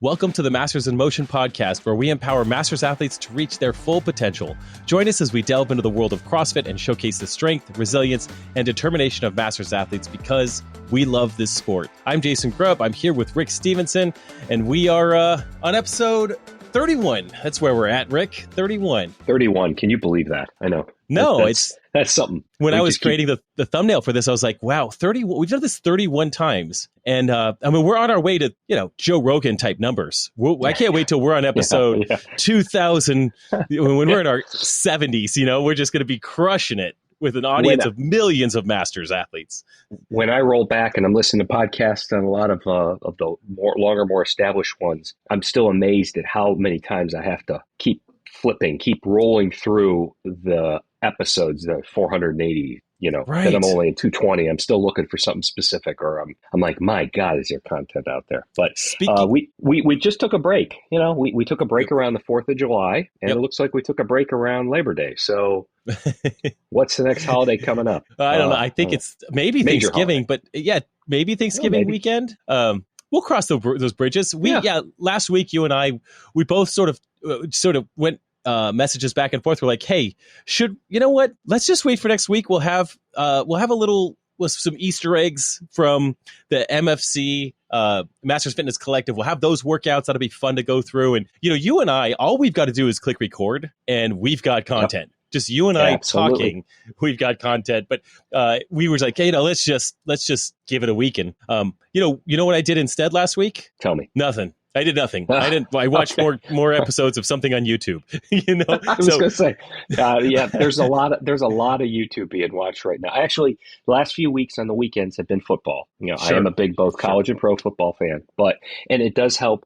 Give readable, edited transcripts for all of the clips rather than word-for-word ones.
Welcome to the Masters in Motion podcast, where we empower Masters athletes to reach their full potential. Join us as we delve into the world of CrossFit and showcase the strength, resilience, and determination of Masters athletes because we love this sport. I'm Jason Grubb. I'm here with Rick Stevenson, and we are on episode 31. That's where we're at, Rick. 31. 31. Can you believe that? I know. No, that's something. When I was creating the thumbnail for this, I was like, wow, 31. We've done this 31 times. And I mean, we're on our way to, Joe Rogan type numbers. I can't wait till we're on episode 2000 when we're in our 70s, we're just going to be crushing it with an audience of millions of Masters athletes. When I roll back and I'm listening to podcasts on a lot of the more established ones, I'm still amazed at how many times I have to keep rolling through the episodes, the 480, right. That I'm only at 220. I'm still looking for something specific, or I'm like, my God, is there content out there? But we just took a break. We took a break around the 4th of July, and it looks like we took a break around Labor Day. So what's the next holiday coming up? I don't know. I think it's maybe Thanksgiving, but maybe Thanksgiving weekend. We'll cross those bridges. Last week, you and I, we both sort of went messages back and forth. We're like, hey, let's just wait for next week. We'll have a little with some Easter eggs from the MFC Masters Fitness Collective. We'll have those workouts. That'll be fun to go through. And you and I, all we've got to do is click record, and we've got content. Yep. Just you and I talking, we've got content. But we were like, hey, let's just give it a week. And you know what I did instead last week? Tell me. Nothing. I did nothing. I watched more episodes of something on YouTube. I was going to say, there's a lot of YouTube being watched right now. Actually, the last few weeks on the weekends have been football. Sure. I am a big both college and pro football fan, and it does help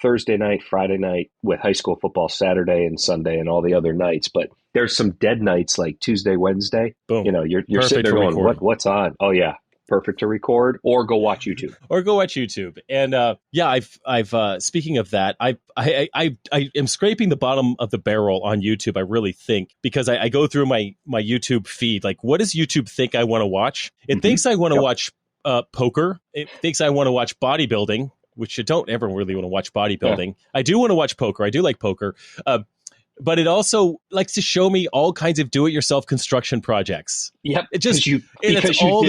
Thursday night, Friday night with high school football, Saturday and Sunday, and all the other nights. But there's some dead nights like Tuesday, Wednesday. Boom. You're sitting there going, what's on? Oh yeah. Perfect to record or go watch YouTube. And I've speaking of that, I am scraping the bottom of the barrel on YouTube. I really think, because I go through my YouTube feed. Like, what does YouTube think I want to watch? It thinks I want to watch poker. It thinks I want to watch bodybuilding, which you don't ever really want to watch bodybuilding. Yeah. I do want to watch poker. I do like poker. But it also likes to show me all kinds of do-it-yourself construction projects. Yep, because you did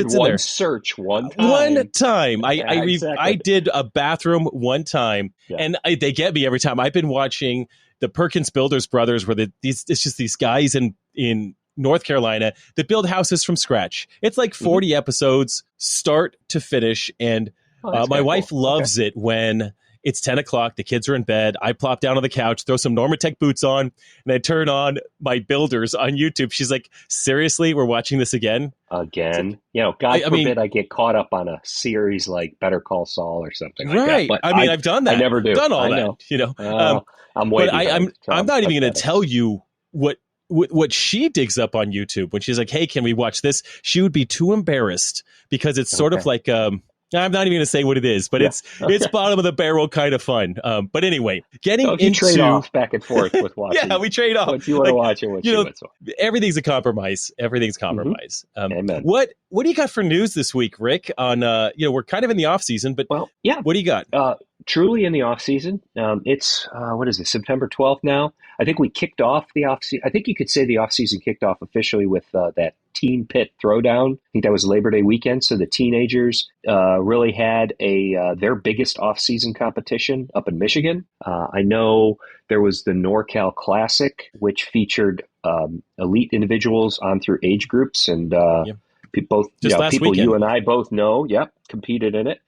one search one time. One time. I did a bathroom one time, and they get me every time. I've been watching the Perkins Builders Brothers, where it's just these guys in North Carolina that build houses from scratch. It's like 40 episodes, start to finish, and my wife loves it when it's 10 o'clock, the kids are in bed, I plop down on the couch, throw some Normatec boots on, and I turn on my builders on YouTube. She's like, seriously, we're watching this again? Again? God forbid I get caught up on a series like Better Call Saul or something like that. But I've done that. I never do. Done all that, I'm waiting. But I'm not even going to tell you what she digs up on YouTube when she's like, hey, can we watch this? She would be too embarrassed because it's sort of like... I'm not even going to say what it is, but it's bottom of the barrel kind of fun. But anyway, into trade off back and forth with watching. We trade off. What you want to watch and what you want to watch. Everything's a compromise. Everything's compromise. Amen. What do you got for news this week, Rick? On we're kind of in the off season, but what do you got? Truly in the off season. It's what is it? September 12th now. I think we kicked off the off season. I think you could say the off season kicked off officially with that Teen Pit Throwdown. I think that was Labor Day weekend. So the teenagers really had their biggest off-season competition up in Michigan. I know there was the NorCal Classic, which featured elite individuals on through age groups, and people weekend. You and I both know, competed in it.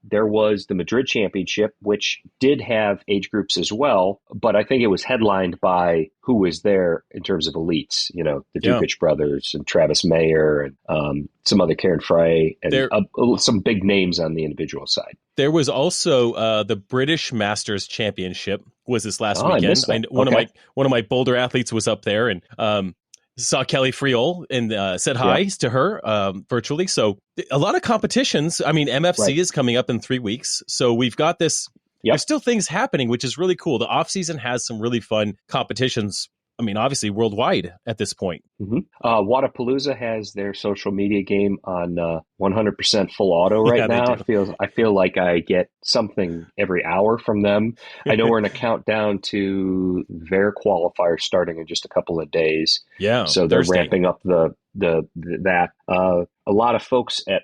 There was the Madrid Championship, which did have age groups as well, but I think it was headlined by who was there in terms of elites, the Dukic brothers and Travis Mayer and some other Karen Frey and some big names on the individual side. There was also the British Masters Championship was this last weekend. One of my Boulder athletes was up there, and saw Kelly Friol and said hi to her virtually. So a lot of competitions. I mean, MFC is coming up in 3 weeks. So we've got this. There's still things happening, which is really cool. The off season has some really fun competitions I mean, obviously worldwide at this point. Mm-hmm. Wodapalooza has their social media game on 100% full auto right now. I feel like I get something every hour from them. I know we're in a countdown to their qualifiers starting in just a couple of days. Yeah, so they're ramping up that. A lot of folks at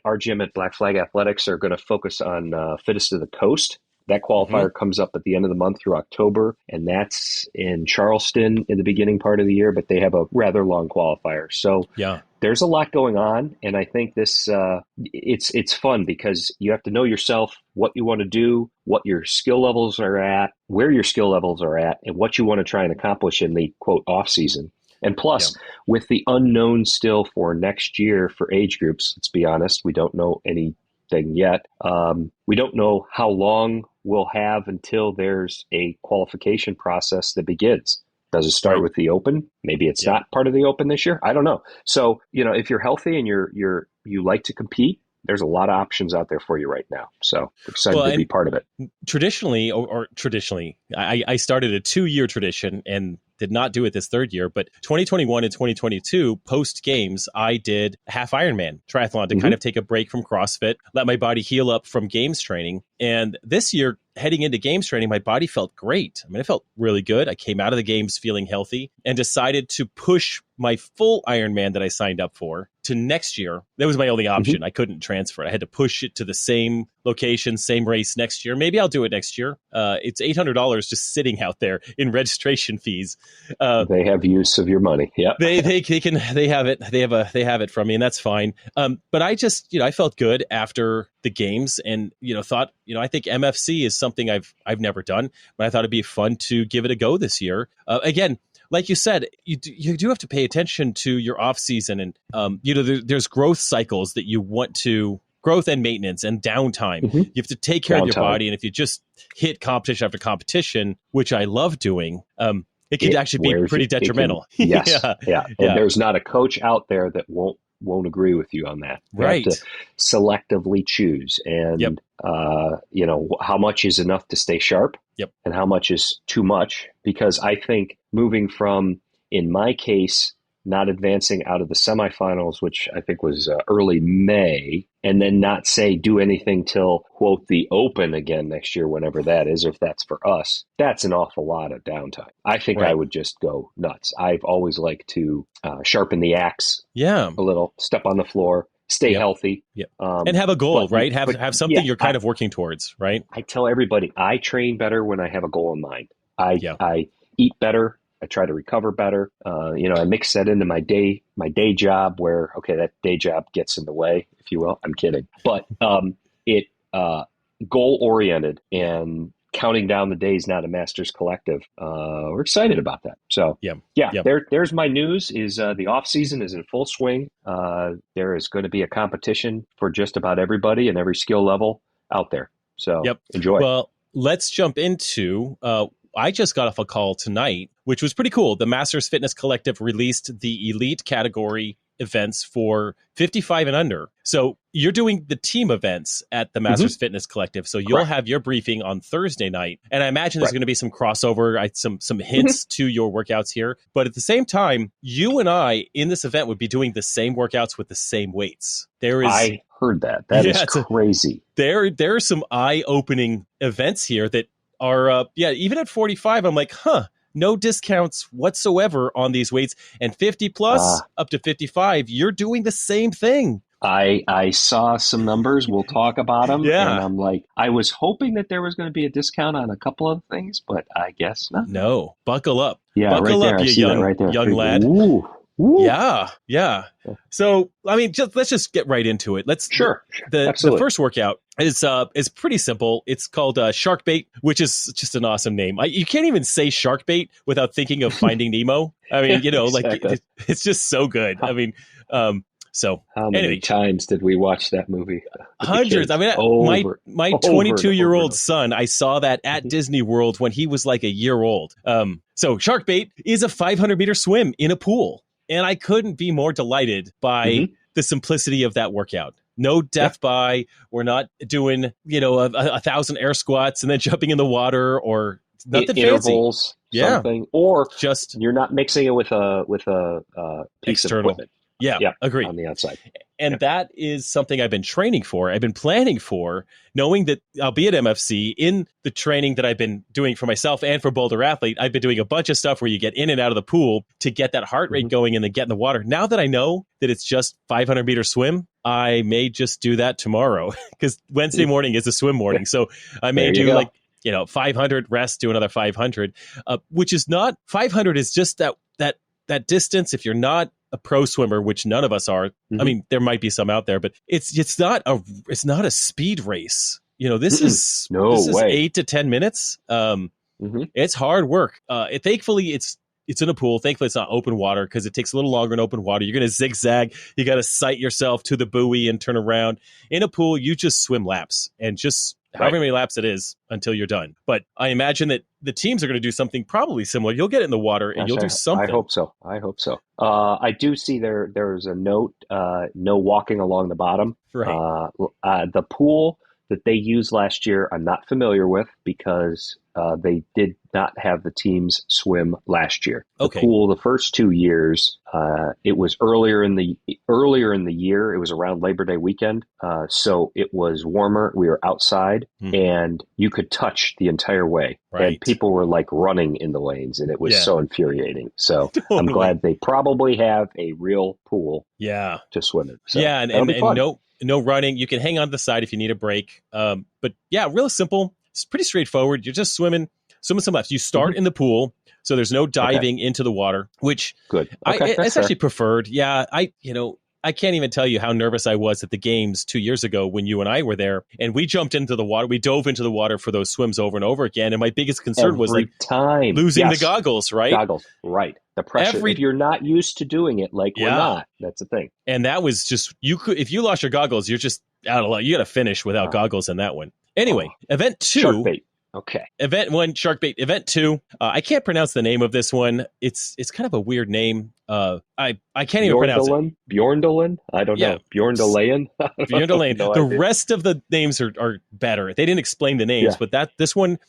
our gym at Black Flag Athletics are going to focus on Fittest of the Coast. That qualifier comes up at the end of the month through October, and that's in Charleston in the beginning part of the year, but they have a rather long qualifier. So there's a lot going on, and I think this it's fun because you have to know yourself, what you want to do, what your skill levels are at, where your skill levels are at, and what you want to try and accomplish in the, quote, off season. And plus, with the unknown still for next year for age groups, let's be honest, we don't know anything yet. We don't know how long we'll have until there's a qualification process that begins. Does it start with the Open? Maybe it's not part of the Open this year. I don't know. So, if you're healthy and you like to compete, there's a lot of options out there for you right now. So excited to be part of it. Traditionally, I started a 2-year tradition and did not do it this third year, but 2021 and 2022 post games, I did half Ironman triathlon to kind of take a break from CrossFit, let my body heal up from games training. And this year, heading into games training, my body felt great. I mean, it felt really good. I came out of the games feeling healthy and decided to push my full Ironman that I signed up for to next year. That was my only option. I couldn't transfer it. I had to push it to the same location, same race next year. Maybe I'll do it next year. It's $800 just sitting out there in registration fees. They have use of your money. Yeah, they have it. They have it from me, and that's fine. But I just, I felt good after the games, and thought, I think MFC is something I've never done, but I thought it'd be fun to give it a go this year. Again, like you said, you do have to pay attention to your off season, and there's growth cycles that you want to. Growth and maintenance and downtime. You have to take care of your body. And if you just hit competition after competition, which I love doing, it could actually be pretty detrimental. Yes. Yeah. And there's not a coach out there that won't agree with you on that. You have to selectively choose. And, how much is enough to stay sharp and how much is too much? Because I think moving from, in my case, not advancing out of the semifinals, which I think was early May, and then not do anything till, quote, the Open again next year, whenever that is, if that's for us, that's an awful lot of downtime. I think I would just go nuts. I've always liked to sharpen the axe a little, step on the floor, stay healthy. And have a goal, right? Have something you're kind of working towards, right? I tell everybody, I train better when I have a goal in mind. I eat better. I try to recover better. I mix that into my day job where, that day job gets in the way, if you will. I'm kidding. But it goal oriented and counting down the days, not a master's collective. We're excited about that. So there's my news is the off season is in full swing. There is going to be a competition for just about everybody and every skill level out there. So enjoy. Well, let's jump into I just got off a call tonight, which was pretty cool. The Masters Fitness Collective released the elite category events for 55 and under. So you're doing the team events at the Masters Fitness Collective. So you'll have your briefing on Thursday night. And I imagine there's going to be some crossover, some hints to your workouts here. But at the same time, you and I in this event would be doing the same workouts with the same weights. I heard that. That is crazy. There are some eye-opening events here that are, even at 45, I'm like, no discounts whatsoever on these weights. And 50 plus up to 55, you're doing the same thing. I saw some numbers. We'll talk about them. Yeah. And I'm like, I was hoping that there was going to be a discount on a couple of things, but I guess not. No, buckle up. Yeah, buckle up, you young lad. Ooh. Yeah. So, I mean, let's just get right into it. Sure. The first workout is pretty simple. It's called shark bait, which is just an awesome name. You can't even say shark bait without thinking of Finding Nemo. I mean, exactly. It's just so good. I mean, so how many times did we watch that movie? Hundreds. I mean, my 22-year-old son, I saw that at Disney World when he was like a year old. So shark bait is a 500-meter swim in a pool. And I couldn't be more delighted by the simplicity of that workout. No death by. We're not doing, 1,000 air squats and then jumping in the water or nothing intervals. fancy. something, or just you're not mixing it with a piece external. of equipment. Yeah, agree. On the outside. And that is something I've been training for. I've been planning for, knowing that I'll be at MFC in the training that I've been doing for myself and for Boulder Athlete. I've been doing a bunch of stuff where you get in and out of the pool to get that heart rate going and then get in the water. Now that I know that it's just 500-meter swim, I may just do that tomorrow because Wednesday morning is a swim morning. So I may do 500, rest, do another 500, which is not 500 is just that distance. If you're not a pro swimmer, which none of us are, I mean, there might be some out there, but it's not a speed race. This is 8 to 10 minutes. It's hard work. Thankfully, it's in a pool. Thankfully, it's not open water because it takes a little longer in open water. You're going to zigzag. You got to sight yourself to the buoy and turn around. In a pool, you just swim laps and just however many laps it is until you're done. But I imagine that the teams are going to do something probably similar. You'll get in the water and you'll do something. I hope so. I do see there's a note, no walking along the bottom. Right. The pool that they used last year, I'm not familiar with because they did not have the teams swim last year. The pool, the first 2 years, it was earlier in the year. It was around Labor Day weekend, so it was warmer. We were outside, and you could touch the entire way, and people were like running in the lanes, and it was so infuriating. So I'm glad they probably have a real pool, to swim in. So and no running. You can hang on the side if you need a break. But real simple. It's pretty straightforward. You're just swimming some laps. You start in the pool, so there's no diving into the water, which it's actually preferred. Yeah, I can't even tell you how nervous I was at the games 2 years ago when you and I were there, and we jumped into the water. We dove into the water for those swims over and over again, and my biggest concern was losing the goggles, right? The pressure. If you're not used to doing it, like we're not, that's the thing. And that was just if you lost your goggles, you're just out of luck. You got to finish without goggles in that one. Anyway, event 2. Sharkbait. Okay. Event 1, sharkbait. Event 2. I can't pronounce the name of this one. It's kind of a weird name. I can't even pronounce it. Bjerndalen? I don't know. Bjerndalen? Bjerndalen. The rest of the names are better. They didn't explain the names, but this one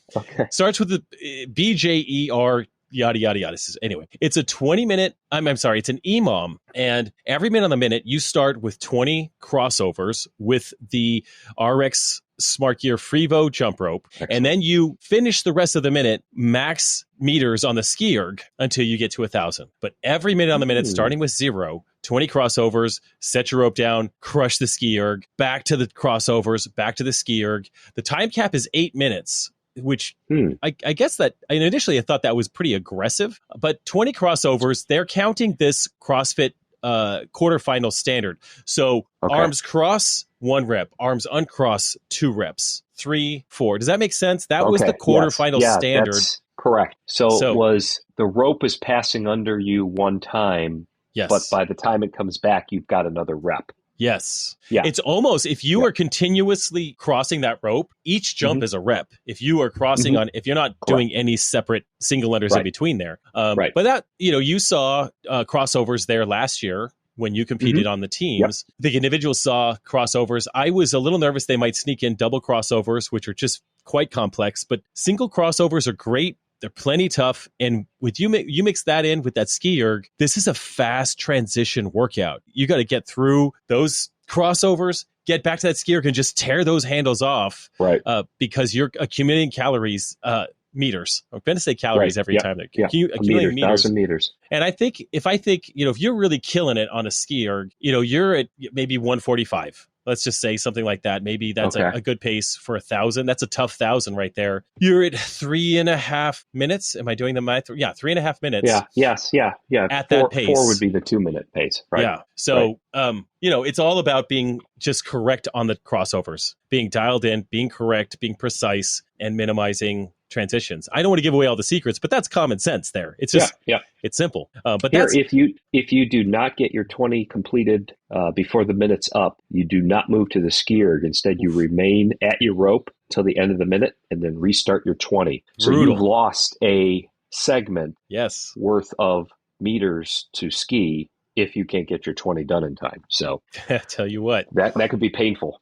starts with the BJER. Yada, yada, yada. Anyway, it's a 20-minute, it's an EMOM. And every minute on the minute, you start with 20 crossovers with the RX Smart Gear Frevo jump rope. Excellent. And then you finish the rest of the minute, max meters on the Ski Erg until you get to 1,000. But every minute on the minute, starting with 0, 20 crossovers, set your rope down, crush the Ski Erg, back to the crossovers, back to the Ski Erg. The time cap is 8 minutes. Which I guess that initially I thought that was pretty aggressive, but 20 crossovers, they're counting this CrossFit quarterfinal standard. So arms cross, 1 rep, arms uncross, 2 reps, 3, 4. Does that make sense? That was the quarterfinal standard. That's correct. So it was the rope is passing under you 1 time, but by the time it comes back, you've got another rep. Yes. Yeah. It's almost, if you are continuously crossing that rope, each jump is a rep. If you are crossing if you're not doing any separate single letters in between there. But that, you saw crossovers there last year when you competed on the teams. The individuals saw crossovers. I was a little nervous they might sneak in double crossovers, which are just quite complex, but single crossovers are great. They're plenty tough. And with you mix that in with that Ski Erg, this is a fast transition workout. You got to get through those crossovers, get back to that Ski Erg and just tear those handles off. Because you're accumulating calories, meters. I'm going to say calories every time. Accumulating meters. 1,000 meters. And if you're really killing it on a Ski Erg, you're at maybe 145. Let's just say something like that. Maybe that's a good pace for 1,000. That's a tough 1,000 right there. You're at 3.5 minutes. Am I doing the math? Yeah, 3.5 minutes. Yeah. At that pace. 4 would be the 2-minute pace. Right. Yeah. So, it's all about being just correct on the crossovers, being dialed in, being correct, being precise, and minimizing transitions. I don't want to give away all the secrets, but that's common sense there. It's just, it's simple. But that's if you do not get your 20 completed before the minute's up, you do not move to the Ski Erg. Instead, you remain at your rope till the end of the minute and then restart your 20. So you've lost a segment worth of meters to ski if you can't get your 20 done in time. So I tell you what, that could be painful.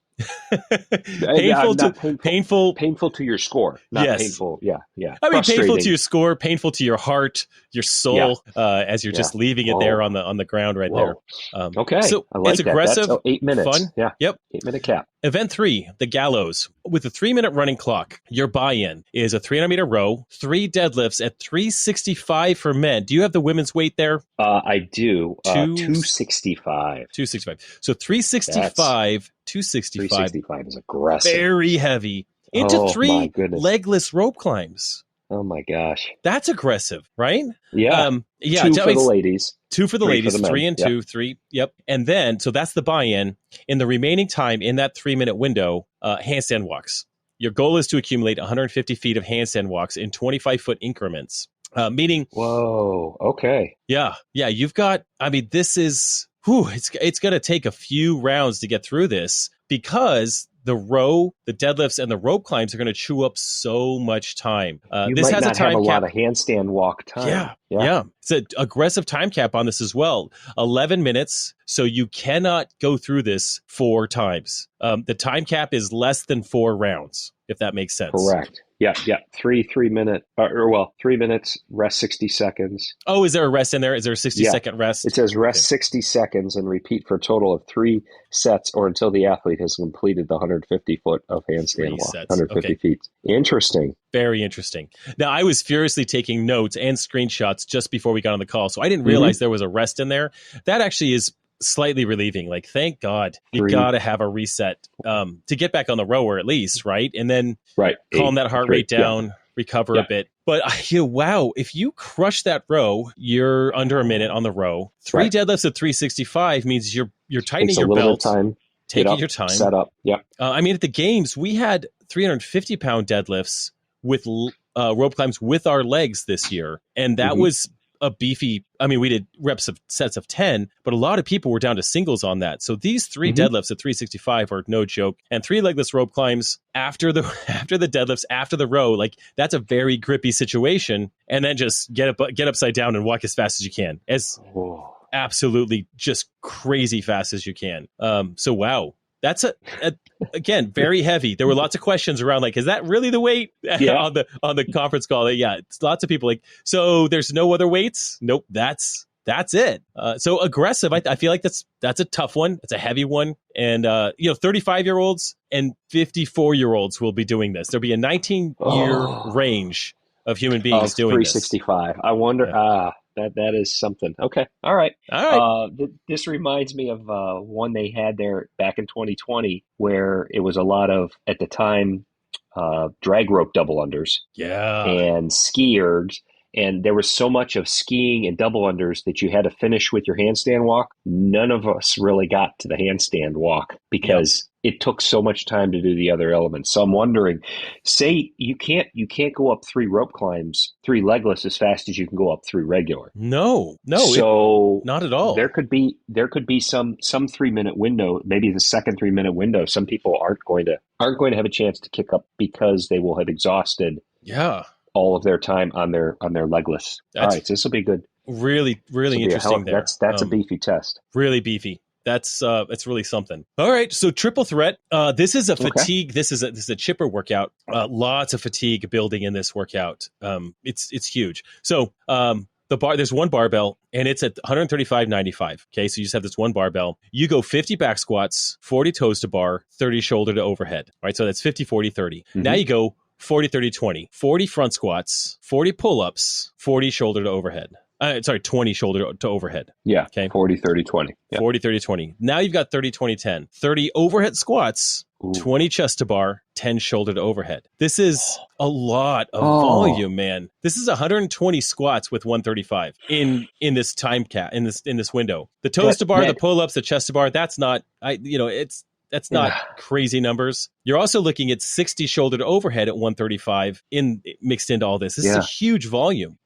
painful to your score, not yes. painful. Yeah. I mean, painful to your score, painful to your heart, your soul, as you're just leaving it there on the ground right there. Okay, so I like it's aggressive. That's 8 minutes. Fun. Yeah. Yep. 8-minute cap. Event 3, the Gallows. With a 3-minute running clock, your buy-in is a 300-meter row, 3 deadlifts at 365 for men. Do you have the women's weight there? I do. 265. 265. So 365, 265. 365 is aggressive. Very heavy. Into 3 legless rope climbs. Oh my gosh. That's aggressive, right? Yeah. 2 for the ladies. 2 for the ladies, 3 and 2, 3. Yep. And then, so that's the buy-in. In the remaining time in that 3-minute window, handstand walks. Your goal is to accumulate 150 feet of handstand walks in 25-foot increments. Meaning. Whoa. Okay. Yeah. You've got, I mean, this is, it's going to take a few rounds to get through this because the row, the deadlifts, and the rope climbs are going to chew up so much time. This has a time cap. Lot of handstand walk time. Yeah. It's an aggressive time cap on this as well. 11 minutes. So you cannot go through this 4 times. The time cap is less than 4 rounds, if that makes sense. Correct. Yeah. 3 minute, 3 minutes, rest 60 seconds. Oh, is there a rest in there? Is there a 60-second rest? It says rest 60 seconds and repeat for a total of 3 sets or until the athlete has completed the 150 foot of handstand walk. 150 feet. Interesting. Very interesting. Now, I was furiously taking notes and screenshots just before we got on the call, so I didn't realize there was a rest in there. That actually is slightly relieving. Like, thank God you got to have a reset to get back on the rower at least, right? And then calm that heart rate down, recover a bit. But wow, if you crush that row, you're under a minute on the row. 3 deadlifts at 365 means you're tightening your belt, taking your time, set up. Yeah. I mean, at the games, we had 350-pound deadlifts with rope climbs with our legs this year, and that was a beefy. I mean, we did sets of 10, but a lot of people were down to singles on that. So these 3 deadlifts at 365 are no joke, and 3 legless rope climbs after the deadlifts, after the row, like that's a very grippy situation. And then just get upside down and walk as fast as you can, absolutely just crazy fast as you can. So wow. That's again, very heavy. There were lots of questions around, like, is that really the weight on the conference call? Yeah, it's lots of people like, so there's no other weights? Nope, that's it. So aggressive. I feel like that's a tough one. It's a heavy one. And 35-year-olds and 54-year-olds will be doing this. There'll be a 19-year range of human beings doing 365. This. I wonder. That is something. Okay. All right. This reminds me of one they had there back in 2020 where it was a lot of, at the time, drag rope double unders. Yeah. And ski ergs. And there was so much of skiing and double unders that you had to finish with your handstand walk. None of us really got to the handstand walk because it took so much time to do the other elements. So I'm wondering, say you can't go up 3 rope climbs, 3 legless as fast as you can go up 3 regular. No. So not at all. There could be some 3-minute window, maybe the second 3-minute window. Some people aren't going to have a chance to kick up because they will have exhausted all of their time on their legless. All right, so this will be good. Really, really interesting there. That's a beefy test. Really beefy. That's really something. All right, so triple threat. This is a fatigue. This is a chipper workout. Lots of fatigue building in this workout. It's huge. So there's one barbell and it's at 135.95. Okay, so you just have this one barbell. You go 50 back squats, 40 toes to bar, 30 shoulder to overhead. Right, so that's 50, 40, 30. Now you go 40, 30, 20. 40 front squats, 40 pull-ups, 40 shoulder to overhead. 20 shoulder to overhead. Yeah. Okay. 40, 30, 20. Yeah. 40, 30, 20. Now you've got 30, 20, 10. 30 overhead squats, 20 chest to bar, 10 shoulder to overhead. This is a lot of volume, man. This is 120 squats with 135 in this time cap, in this window. The toes to bar, the pull-ups, the chest to bar, that's not, that's not crazy numbers. You're also looking at 60 shoulder to overhead at 135 mixed into all this. This is a huge volume.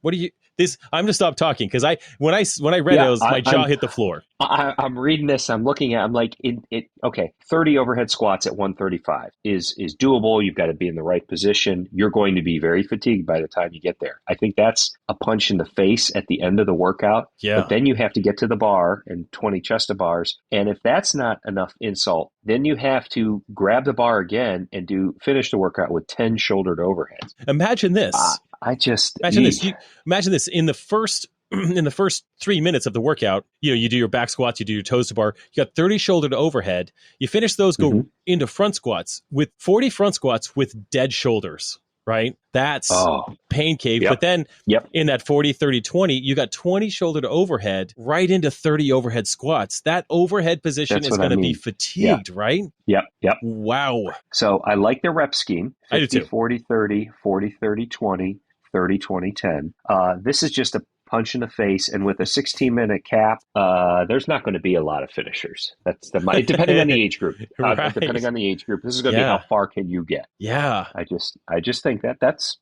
I'm gonna stop talking because when I read those, my jaw hit the floor. I'm reading this. I'm looking at. I'm like, okay. 30 overhead squats at 135 is doable. You've got to be in the right position. You're going to be very fatigued by the time you get there. I think that's a punch in the face at the end of the workout. Yeah. But then you have to get to the bar and 20 chest to bars. And if that's not enough insult, then you have to grab the bar again and finish the workout with 10 shouldered overheads. Imagine this. Imagine this in the first 3 minutes of the workout. You do your back squats, you do your toes to bar, you got 30 shoulder to overhead, you finish those, go into front squats with 40 front squats with dead shoulders, right? That's pain cave. But then in that 40, 30, 20, you got 20 shoulder to overhead right into 30 overhead squats. That overhead position is going to be fatigued, right? Yep. Wow. So I like the rep scheme. 50, I do too. 40, 30, 40, 30, 20, 30, 20, 10. This is just a punch in the face, and with a 16-minute cap, there's not going to be a lot of finishers. That's depending on the age group. Right. Depending on the age group, this is going to be how far can you get. Yeah. I just think that's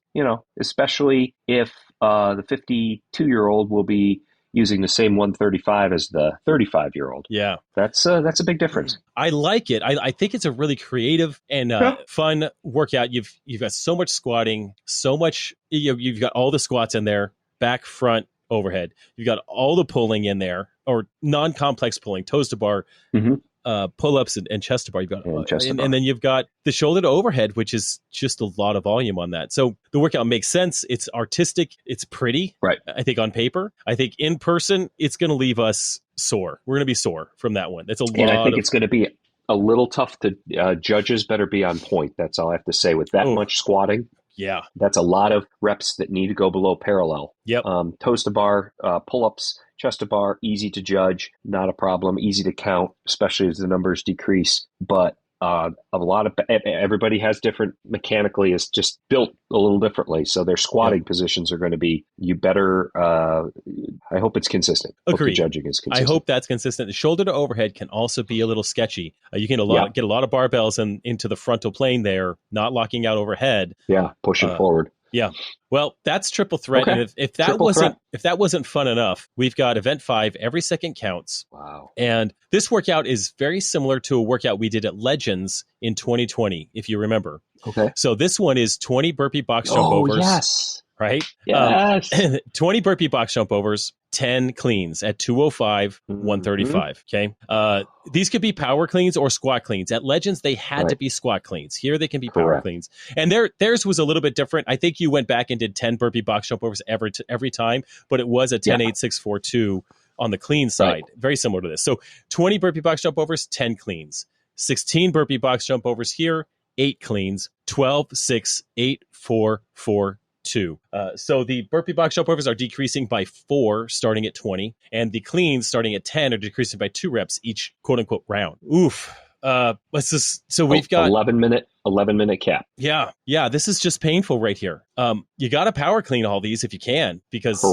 especially if the 52-year-old will be using the same 135 as the 35-year-old. Yeah. That's a big difference. I like it. I think it's a really creative and fun workout. You've got so much squatting, so much. You've got all the squats in there, back, front, overhead. You've got all the pulling in there, or non-complex pulling, toes to bar, pull-ups and chest to bar. You've got, and then you've got the shoulder to overhead, which is just a lot of volume on that. So the workout makes sense. It's artistic. It's pretty. Right. I think on paper. I think in person, it's going to leave us sore. We're going to be sore from that one. It's a lot. And I think it's going to be a little tough to judges better be on point. That's all I have to say. With that much squatting. Yeah. That's a lot of reps that need to go below parallel. Yep. Toes to bar, pull-ups, chest to bar, easy to judge, not a problem, easy to count, especially as the numbers decrease. But everybody has different, mechanically is just built a little differently. So their squatting positions are going to be, I hope it's consistent. Agreed. Hope the judging is consistent. I hope that's consistent. The shoulder to overhead can also be a little sketchy. You can get a lot of barbells into the frontal plane there, not locking out overhead. Yeah, pushing forward. Yeah. Well, that's triple threat. Okay. And if that wasn't fun enough, we've got event 5, every second counts. Wow. And this workout is very similar to a workout we did at Legends in 2020, if you remember. Okay. So this one is 20 burpee box jump overs. Yes. Right? Yes. 20 burpee box jump overs, 10 cleans at 205, 135. Okay. These could be power cleans or squat cleans. At Legends, they had to be squat cleans. Here, they can be power cleans. And theirs was a little bit different. I think you went back and did 10 burpee box jump overs every time, but it was a 10, 8, 6, 4, 2 on the clean side. Very similar to this. So 20 burpee box jump overs, 10 cleans. 16 burpee box jump overs here, 8 cleans. 12, 6, 8, 4, 4, 2. So the burpee box jump overs are decreasing by 4 starting at 20, and the cleans starting at 10 are decreasing by 2 reps each quote unquote round. Oof. We've got 11 minute cap. Yeah. This is just painful right here. You got to power clean all these if you can, because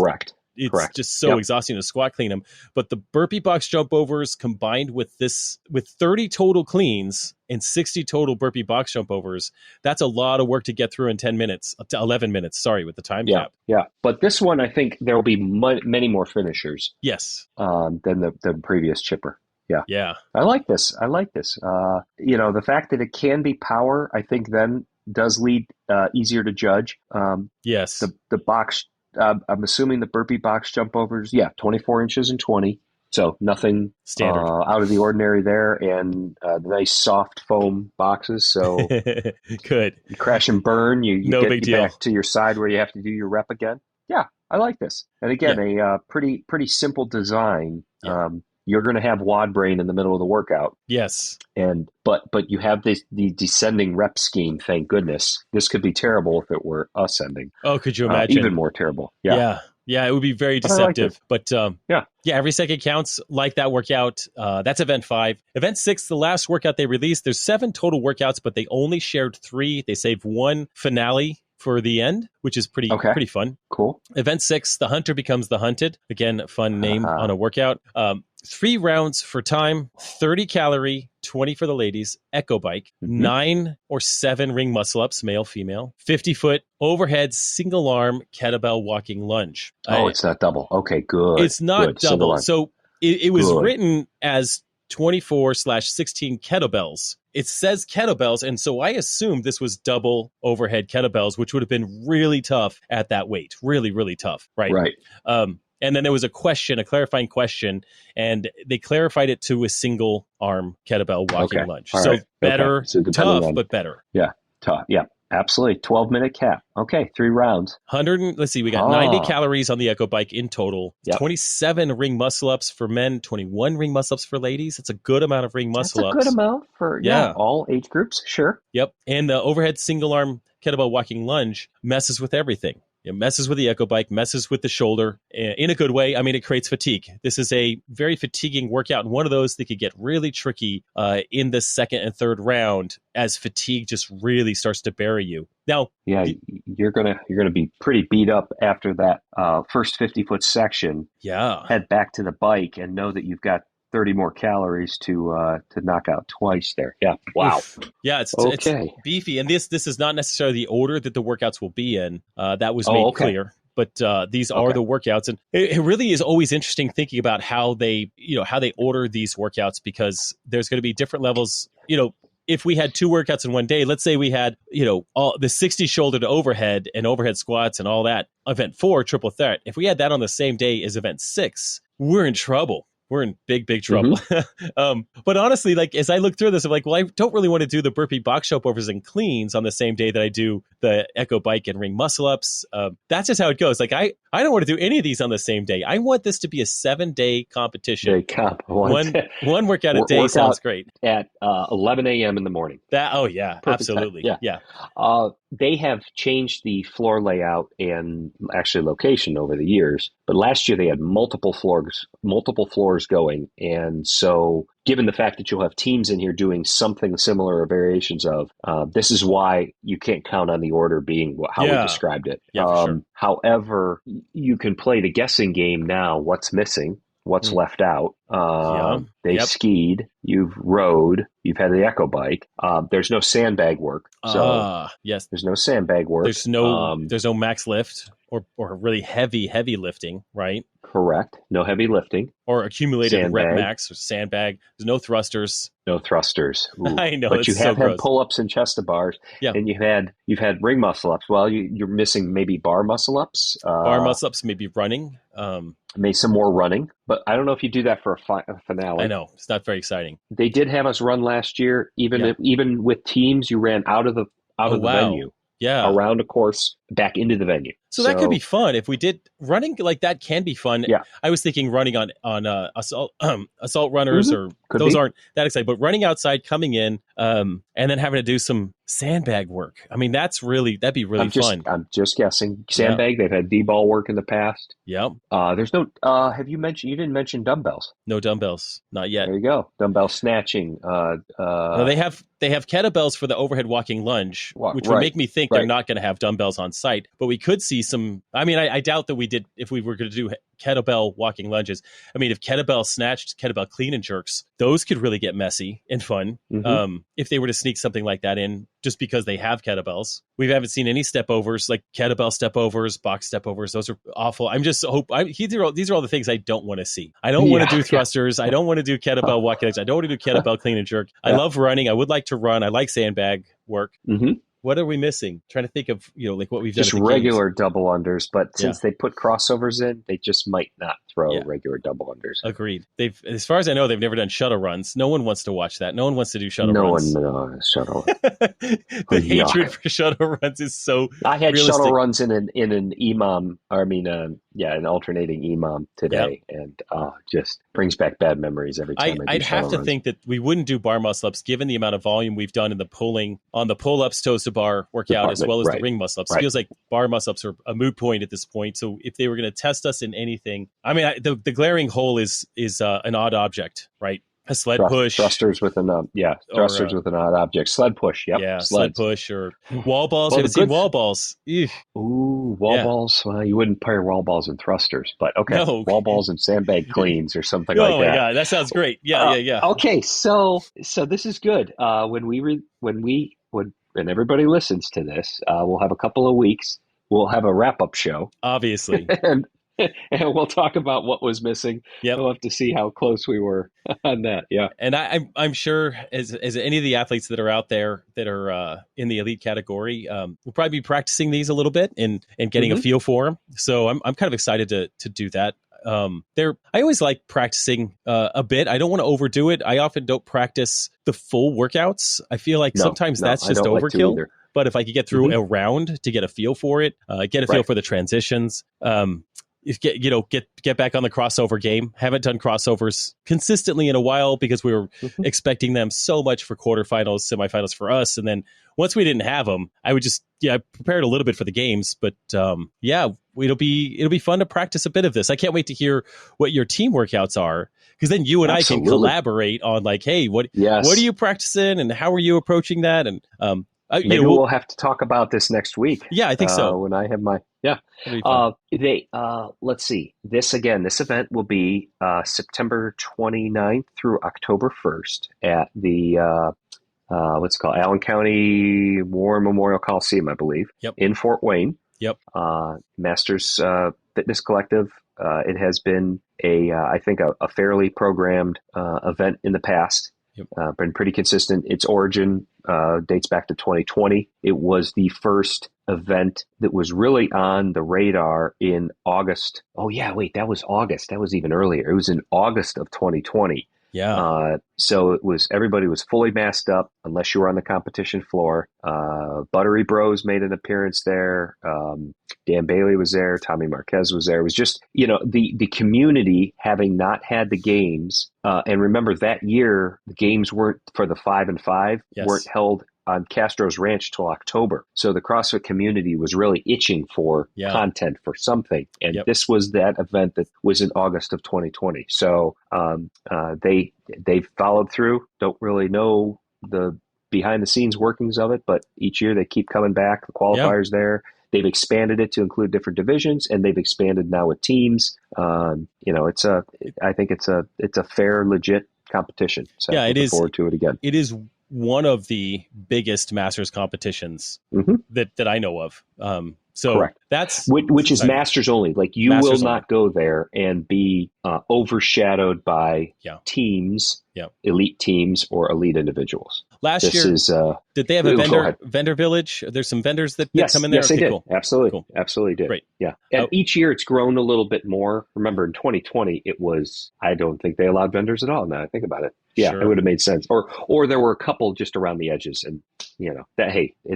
it's just so exhausting to squat clean them. But the burpee box jump overs combined with 30 total cleans and 60 total burpee box jump overs, that's a lot of work to get through in 10 minutes, up to 11 minutes, with the time cap. Yeah. But this one, I think there will be many more finishers. Yes. Than the previous chipper. Yeah. I like this. The fact that it can be power, I think then does lead easier to judge. Yes. The box, I'm assuming the burpee box jump overs, 24 inches and 20. So nothing standard out of the ordinary there, and the nice soft foam boxes. So good. You crash and burn. You no get big deal. Back to your side where you have to do your rep again. Yeah, I like this. And again, a pretty simple design. Yeah. You're going to have WOD brain in the middle of the workout. Yes. But you have the descending rep scheme. Thank goodness. This could be terrible if it were ascending. Oh, could you imagine? Even more terrible. Yeah, it would be very deceptive. Like, but every second counts. Like that workout. That's event 5. Event 6, the last workout they released. There's 7 total workouts, but they only shared 3. They saved 1 finale for the end, which is pretty fun. Cool. Event 6, the hunter becomes the hunted. Again, fun name on a workout. 3 rounds for time, 30 calorie, 20 for the ladies, echo bike, 9 or 7 ring muscle ups, male, female, 50-foot overhead single arm kettlebell walking lunge. It's not double. Okay, good. It's not double. So it was written as 24/16 kettlebells. It says kettlebells, and so I assumed this was double overhead kettlebells, which would have been really tough at that weight. Really, really tough, right? Right. And then there was a clarifying question, and they clarified it to a single arm kettlebell walking lunge. All so right. better, tough, but better. Yeah, tough. Yeah. Absolutely. 12-minute cap. Okay. 3 rounds. Let's see. We got 90 calories on the echo bike in total. Yep. 27 ring muscle ups for men, 21 ring muscle ups for ladies. It's a good amount of ring muscle ups. That's a good amount for all age groups. Sure. Yep. And the overhead single arm kettlebell walking lunge messes with everything. It messes with the echo bike, messes with the shoulder in a good way. I mean, it creates fatigue. This is a very fatiguing workout, and one of those that could get really tricky in the second and third round as fatigue just really starts to bury you. Now, you're gonna be pretty beat up after that first 50-foot section. Yeah, head back to the bike and know that you've got 30 more calories to knock out twice there. Yeah. Wow. Oof. Yeah, it's beefy. And this is not necessarily the order that the workouts will be in. That was made clear. But these are the workouts. And it really is always interesting thinking about how they order these workouts, because there's going to be different levels. If we had 2 workouts in one day, let's say we had, all the 60 shoulder to overhead and overhead squats and all that, event 4, triple threat. If we had that on the same day as event 6, we're in trouble. We're in big, big trouble. But honestly, like, as I look through this, I'm like, well, I don't really want to do the burpee box jump overs and cleans on the same day that I do the echo bike and ring muscle ups. That's just how it goes. Like, I don't want to do any of these on the same day. I want this to be a 7-day competition. One workout a day sounds great. At 11 a.m. in the morning. Perfect absolutely. Time. Yeah. They have changed the floor layout and actually location over the years. But last year they had multiple floors going. And so given the fact that you'll have teams in here doing something similar or variations of, this is why you can't count on the order being how we described it. Yeah, sure. However, you can play the guessing game now. What's missing? What's left out? They've skied, you've rode, you've had the echo bike. There's no sandbag work. So yes, there's no sandbag work. There's no max lift or really heavy lifting, right? Correct. No heavy lifting. Or accumulated sandbag. Rep max or sandbag. There's no thrusters. No thrusters. Ooh. I know, but you have had gross. Pull-ups and chest to bars. Yeah. And you've had ring muscle ups. Well, you're missing maybe bar muscle ups. Bar muscle ups, maybe running. Maybe some more running. But I don't know if you do that for a finale. I know. It's not very exciting. They did have us run last year. Even with teams, you ran out of the venue. Yeah. Around a course, back into the venue. So that could be fun. If we did running like that, can be fun. Yeah. I was thinking running on assault runners or those aren't that exciting, but running outside, coming in, and then having to do some sandbag work. I mean, that'd be really fun. I'm just guessing. Sandbag. They've had D-ball work in the past. Yeah. There's no. You didn't mention dumbbells? No dumbbells, not yet. There you go. Dumbbell snatching. No, they have kettlebells for the overhead walking lunge, which would make me think they're not going to have dumbbells on site. But we could see some. I mean, I doubt that we did if we were going to do kettlebell walking lunges. I mean, if kettlebell snatched, kettlebell clean and jerks, those could really get messy and fun. If they were to sneak something like that in, just because they have kettlebells. We haven't seen any step overs, like kettlebell step overs, box step overs. Those are awful. These are all the things I don't want to see. I don't want to do thrusters. I don't want to do kettlebell walking legs. I don't want to do kettlebell clean and jerk. I love running. I would like to run. I like sandbag work. What are we missing? Trying to think of, like what we've done. Just regular double unders, but since they put crossovers in, they just might not throw regular double unders. Agreed. As far as I know, they've never done shuttle runs. No one wants to watch that. No one wants to do shuttle runs. No one shuttle. The hatred for shuttle runs is so I had realistic. Shuttle runs in an EMOM, an alternating EMOM today, and just brings back bad memories every time I'd have to think that we wouldn't do bar muscle ups given the amount of volume we've done in the pulling on the pull ups, toes to bar workout, as well as the ring muscle ups. It feels like bar muscle ups are a moot point at this point. So if they were going to test us in anything, I mean, the glaring hole is an odd object, right? A sled push. Thrusters with an thrusters with an odd object. Sled push. Yep. Yeah, sled push or wall balls. Well, I haven't seen wall balls. Eesh. Ooh, wall balls. Well, you wouldn't pair wall balls and thrusters, but okay. No. Wall balls and sandbag cleans or something like that. Oh my God, that sounds great. Yeah. Okay, so this is good. When everybody listens to this, we'll have a couple of weeks. We'll have a wrap-up show. Obviously. And we'll talk about what was missing. Yep. We'll have to see how close we were on that. Yeah. And I'm sure as any of the athletes that are out there that are in the elite category, we'll probably be practicing these a little bit and getting a feel for them. So I'm kind of excited to do that. I always like practicing a bit. I don't want to overdo it. I often don't practice the full workouts. I feel like sometimes that's just overkill. Like but if I could get through a round to get a feel for it, get a feel for the transitions, get back on the crossover game. Haven't done crossovers consistently in a while because we were expecting them so much for quarterfinals, semifinals for us. And then once we didn't have them, I would just, I prepared a little bit for the games, but it'll be fun to practice a bit of this. I can't wait to hear what your team workouts are, because then you and I can collaborate on like, hey, what are you practicing and how are you approaching that? And maybe we'll have to talk about this next week. Yeah, I think so. When I have my let's see. This event will be September 29th through October 1st at the what's it called, Allen County War Memorial Coliseum, I believe. Yep. In Fort Wayne. Yep. Masters Fitness Collective. It has been I think a fairly programmed event in the past. Yep. Been pretty consistent. Its origin dates back to 2020. It was the first event that was really on the radar in August. Oh yeah, wait, that was August. That was even earlier. It was in August of 2020. Yeah. So everybody was fully masked up unless you were on the competition floor. Buttery Bros made an appearance there. Dan Bailey was there. Tommy Marquez was there. It was just, the community having not had the games. And remember that year, the games weren't for the 5 and 5 weren't held on Castro's Ranch till October. So the CrossFit community was really itching for content for something. And this was that event that was in August of 2020. So they followed through. Don't really know the behind the scenes workings of it, but each year they keep coming back. The qualifiers there. They've expanded it to include different divisions, and they've expanded now with teams. I think it's a fair, legit competition. So it is. Forward to it again. It is one of the biggest Masters competitions that I know of. So correct. That's which is Masters only. Like you will not go there and be overshadowed by teams, elite teams or elite individuals. Last year, did they have a vendor village? There's some vendors that come in there. Yes, they did. Cool. Absolutely, cool. Absolutely did. Great. Yeah, and each year it's grown a little bit more. Remember, in 2020, it was. I don't think they allowed vendors at all. Now I think about it. Yeah, It would have made sense. Or there were a couple just around the edges, and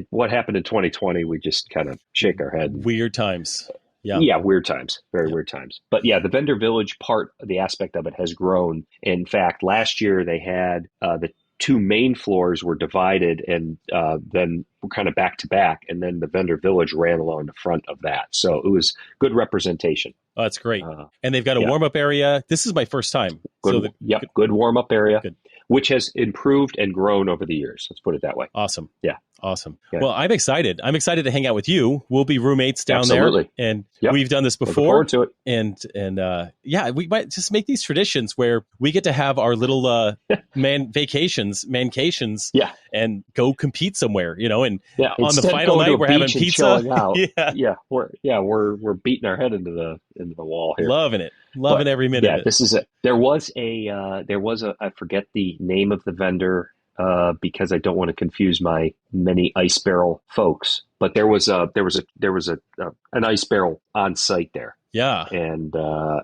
what happened in 2020, we just kind of shake our head. Weird times. Yeah, weird times. Very weird times. But yeah, the vendor village part, the aspect of it has grown. In fact, last year they had the two main floors were divided and then were kind of back to back. And then the vendor village ran along the front of that. So it was good representation. Oh, that's great. And they've got a warm-up area. This is my first time. Good, good warm-up area, which has improved and grown over the years. Let's put it that way. Awesome. Yeah. Awesome. Yeah. Well, I'm excited. I'm excited to hang out with you. We'll be roommates down there. And we've done this before. Looking forward to it. We might just make these traditions where we get to have our little vacations and go compete somewhere, and on the final night we're having pizza. We're beating our head into the wall here. Loving it. Loving every minute of it. This is it. There was I forget the name of the vendor because I don't want to confuse my many ice barrel folks, but there was an ice barrel on site there. Yeah. And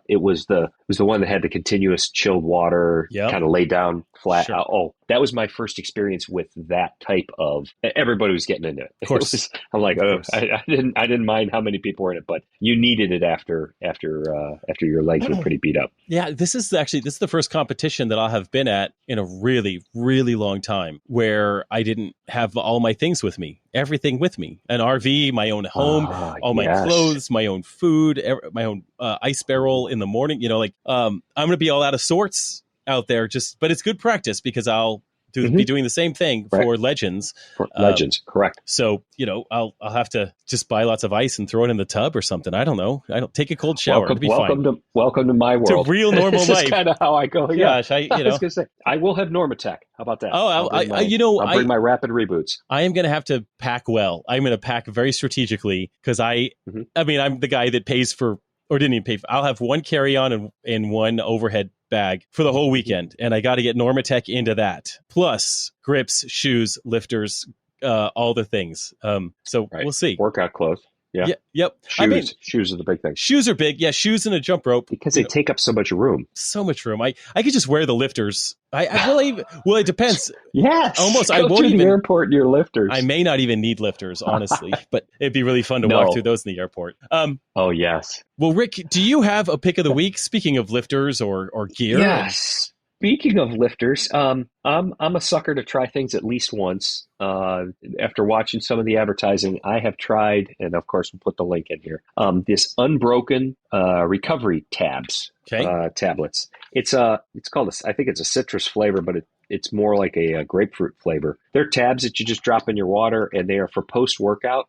it was the one that had the continuous chilled water kind of laid down flat. Sure. That was my first experience with that type of. Everybody was getting into it. Of course. I'm like, I didn't mind how many people were in it, but you needed it after your legs were pretty beat up. Yeah, this is the first competition that I'll have been at in a really, really long time where I didn't have all my things with me. Everything with me, an RV, my own home, all my clothes, my own food, my own ice barrel in the morning. I'm going to be all out of sorts out there, but it's good practice because I'll be doing the same thing for Legends. Legends, correct. So, I'll have to just buy lots of ice and throw it in the tub or something. I don't know. I don't take a cold shower. Welcome to my world. It's a real normal life. That's kind of how I go. Gosh, I was going to say, I will have Normatec. How about that? Oh, I'll bring my rapid reboots. I am going to have to pack well. I'm going to pack very strategically because I'm the guy that pays for, or didn't even pay for, I'll have one carry-on and one overhead bag for the whole weekend. And I got to get Normatec into that. Plus grips, shoes, lifters, all the things. We'll see. Workout clothes. Yeah. Yep. Shoes are the big thing. Shoes are big. Yeah. Shoes and a jump rope. Because they take up so much room. So much room. I could just wear the lifters. It depends. Yes. Almost. I won't even the airport in your lifters. I may not even need lifters, honestly, but it'd be really fun to walk through those in the airport. Oh, yes. Well, Rick, do you have a pick of the week? Speaking of lifters or gear? Yes. Speaking of lifters, I'm a sucker to try things at least once. After watching some of the advertising, I have tried, and of course we'll put the link in here, this Unbroken recovery tablets. It's called I think it's a citrus flavor, but it's more like a grapefruit flavor. They're tabs that you just drop in your water, and they are for post-workout.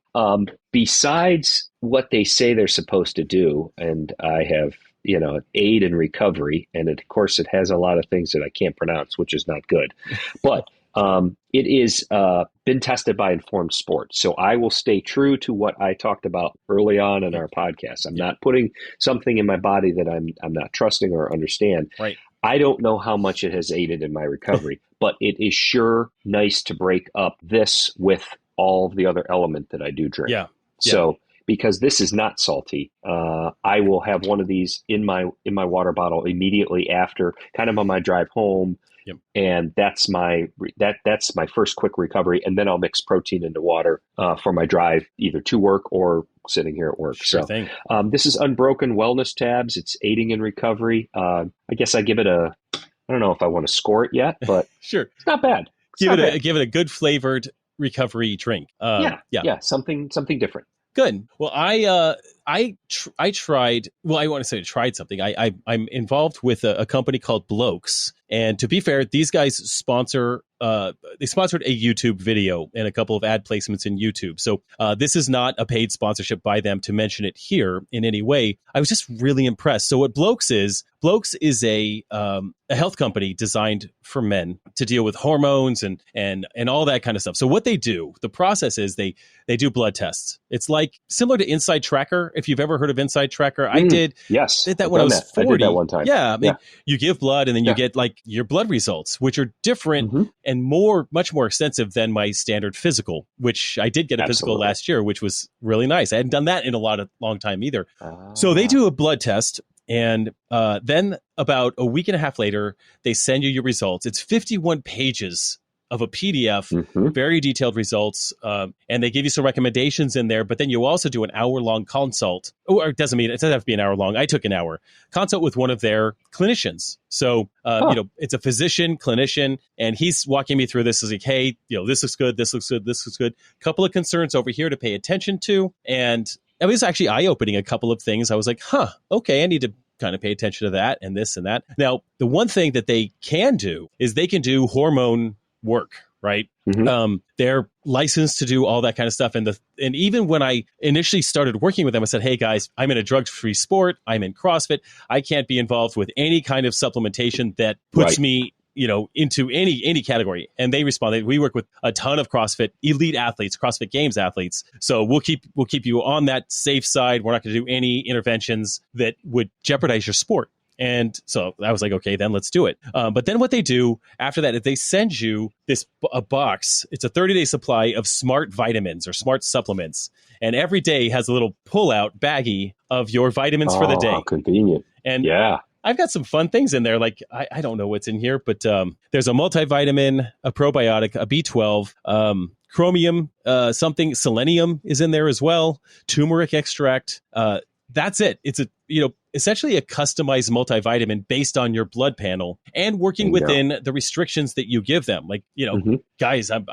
Besides what they say they're supposed to do, and I have aid in recovery. And of course, it has a lot of things that I can't pronounce, which is not good. But it is been tested by Informed Sport. So I will stay true to what I talked about early on in our podcast. I'm not putting something in my body that I'm not trusting or understand. Right. I don't know how much it has aided in my recovery, but it is sure nice to break up this with all of the other element that I do drink. Yeah. So because this is not salty, I will have one of these in my water bottle immediately after, kind of on my drive home. Yep. And that's my first quick recovery. And then I'll mix protein into water for my drive, either to work or sitting here at work. Sure thing. This is Unbroken Wellness Tabs. It's aiding in recovery. I guess I give it I don't know if I want to score it yet, but sure, it's not bad. Give it a good flavored recovery drink. Something different. Good. Well, I tried. Well, I want to say I tried something. I'm involved with a company called Blokes, and to be fair, these guys sponsor. They sponsored a YouTube video and a couple of ad placements in YouTube. So this is not a paid sponsorship by them to mention it here in any way. I was just really impressed. So what Blokes is a health company designed for men to deal with hormones and all that kind of stuff. So what they do, the process is they do blood tests. It's like similar to Inside Tracker. If you've ever heard of Inside Tracker, I did. Yes, did that when I was 40. I did that one time. Yeah, you give blood and then you get like your blood results, which are different and much more extensive than my standard physical, which I did get a physical last year, which was really nice. I hadn't done that in a long time either. So they do a blood test. And then about a week and a half later, they send you your results. It's 51 pages of a PDF, very detailed results. And they give you some recommendations in there. But then you also do an hour-long consult. Or it doesn't have to be an hour long. I took an hour. Consult with one of their clinicians. So, it's a physician, clinician, and he's walking me through this. Is like, hey, this looks good, this looks good, this looks good. Couple of concerns over here to pay attention to. And it was actually eye-opening, a couple of things. I was like, okay, I need to kind of pay attention to that and this and that. Now, the one thing that they can do is they can do hormone work, right? They're licensed to do all that kind of stuff. And even when I initially started working with them, I said, hey guys, I'm in a drug-free sport. I'm in CrossFit. I can't be involved with any kind of supplementation that puts me into any category. And they responded, we work with a ton of CrossFit elite athletes, CrossFit Games athletes. So we'll keep you on that safe side. We're not going to do any interventions that would jeopardize your sport. And so I was like, okay, then let's do it. But then what they do after that is they send you a box. It's a 30-day supply of smart vitamins or smart supplements. And every day has a little pull-out baggie of your vitamins for the day. How convenient. And I've got some fun things in there. Like, I don't know what's in here, but there's a multivitamin, a probiotic, a B12, chromium, selenium is in there as well, turmeric extract. That's it. It's essentially a customized multivitamin based on your blood panel and working within the restrictions that you give them. Like, guys, I'm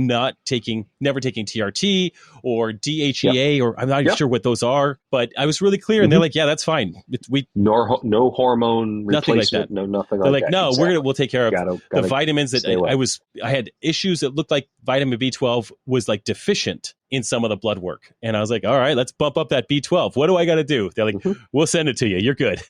never taking TRT or DHEA, or I'm not even sure what those are, but I was really clear. And they're like, yeah, that's fine. No hormone replacement, nothing like that. They're like, no, exactly. we'll take care of the vitamins that I had issues that looked like vitamin B12 was like deficient in some of the blood work. And I was like, all right, let's bump up that B12. What do I got to do? They're like, we'll send it to you. You're good.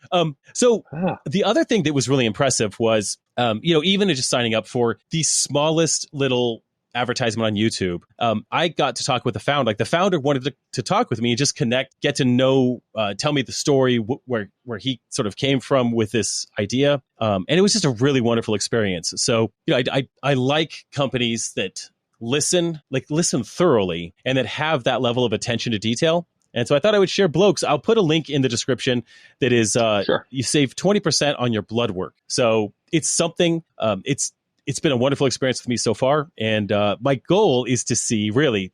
So the other thing that was really impressive was, even just signing up for the smallest little advertisement on YouTube, I got to talk with the founder. Like the founder wanted to talk with me and just connect, get to know, tell me the story where he sort of came from with this idea. And it was just a really wonderful experience. So, I like companies that listen thoroughly and that have that level of attention to detail. And so I thought I would share Blokes. I'll put a link in the description that is, you save 20% on your blood work. So it's something, it's been a wonderful experience with me so far. And my goal is to see really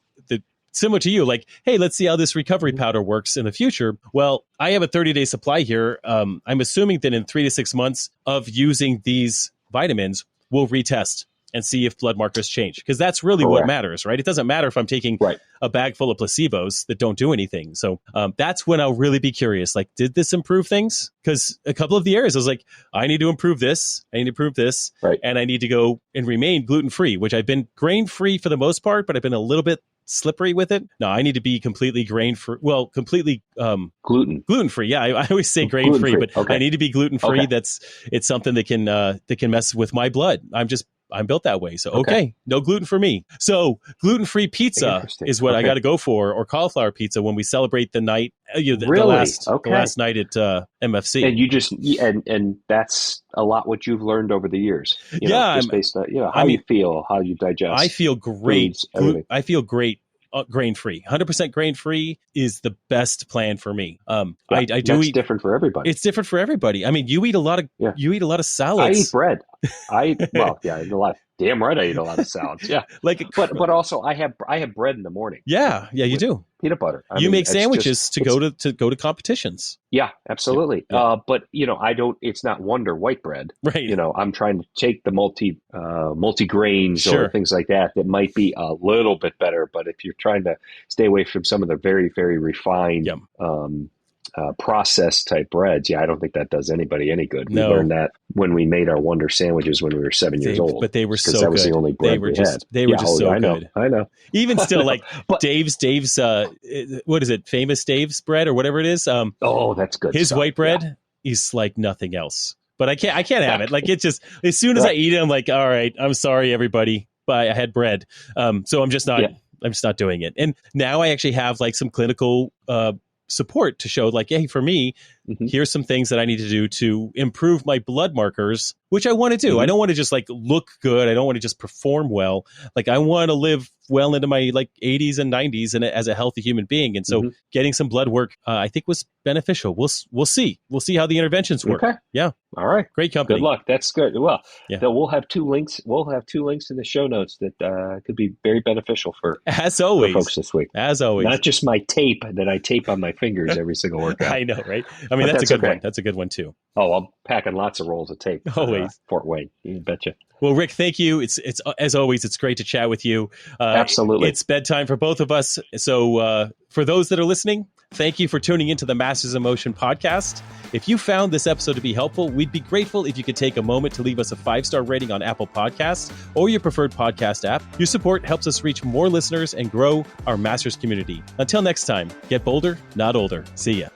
similar to you, like, hey, let's see how this recovery powder works in the future. Well, I have a 30-day supply here. I'm assuming that in 3 to 6 months of using these vitamins, we'll retest and see if blood markers change. Because that's really what matters, right? It doesn't matter if I'm taking a bag full of placebos that don't do anything. So that's when I'll really be curious. Like, did this improve things? Because a couple of the areas I was like, I need to improve this. I need to improve this. And I need to go and remain gluten-free, which I've been grain-free for the most part, but I've been a little bit slippery with it. No, I need to be completely grain-free. Well, completely gluten-free. Yeah, I always say grain-free, but I need to be gluten-free. It's something that can mess with my blood. I'm built that way. So, no gluten for me. So gluten-free pizza is what I got to go for, or cauliflower pizza when we celebrate the night, the last night at MFC. And you just, and that's a lot what you've learned over the years. Just based on, how you feel, how you digest. I feel great. I feel great. Grain-free, 100% grain-free is the best plan for me. I do eat different for everybody. It's different for everybody. I mean, you eat a lot of salads. I eat bread. I eat a lot. Damn right, I eat a lot of salads. Yeah, but also I have bread in the morning. Yeah, you do. Peanut butter. You make sandwiches to go to competitions. Yeah, absolutely. Yeah. But I don't. It's not Wonder white bread. Right. I'm trying to take the multi grains or things like that might be a little bit better. But if you're trying to stay away from some of the very, very refined processed type breads, I don't think that does anybody any good. We learned that when we made our Wonder sandwiches when we were 7 years old. But they were so good. That was the only bread we had. They were just so good. I know. Even still, like Dave's, what is it? Famous Dave's bread or whatever it is. That's good. His white bread is like nothing else. But I can't have it. Like, it's just, as soon as I eat it, I'm like, all right, I'm sorry, everybody, but I had bread. So I'm just not doing it. And now I actually have like some clinical support to show like, hey, for me, here's some things that I need to do to improve my blood markers, which I want to do. I don't want to just like look good. I don't want to just perform well. Like, I want to live well into my like 80s and 90s and as a healthy human being. And so getting some blood work, I think was beneficial. We'll see. We'll see how the interventions work. Okay. Yeah. All right. Great company. Good luck. That's good. Well, we'll have 2 links. We'll have 2 links in the show notes that could be very beneficial for folks this week. As always. Not just my tape that I tape on my fingers every single workout. I know, right? I mean, that's a good one. That's a good one too. Oh, I'm packing lots of rolls of tape. Always. Fort Wayne. You betcha. Well, Rick, thank you. It's as always, it's great to chat with you. Absolutely. It's bedtime for both of us. So for those that are listening, thank you for tuning into the Masters of Motion podcast. If you found this episode to be helpful, we'd be grateful if you could take a moment to leave us a 5-star rating on Apple Podcasts or your preferred podcast app. Your support helps us reach more listeners and grow our Masters community. Until next time, get bolder, not older. See ya.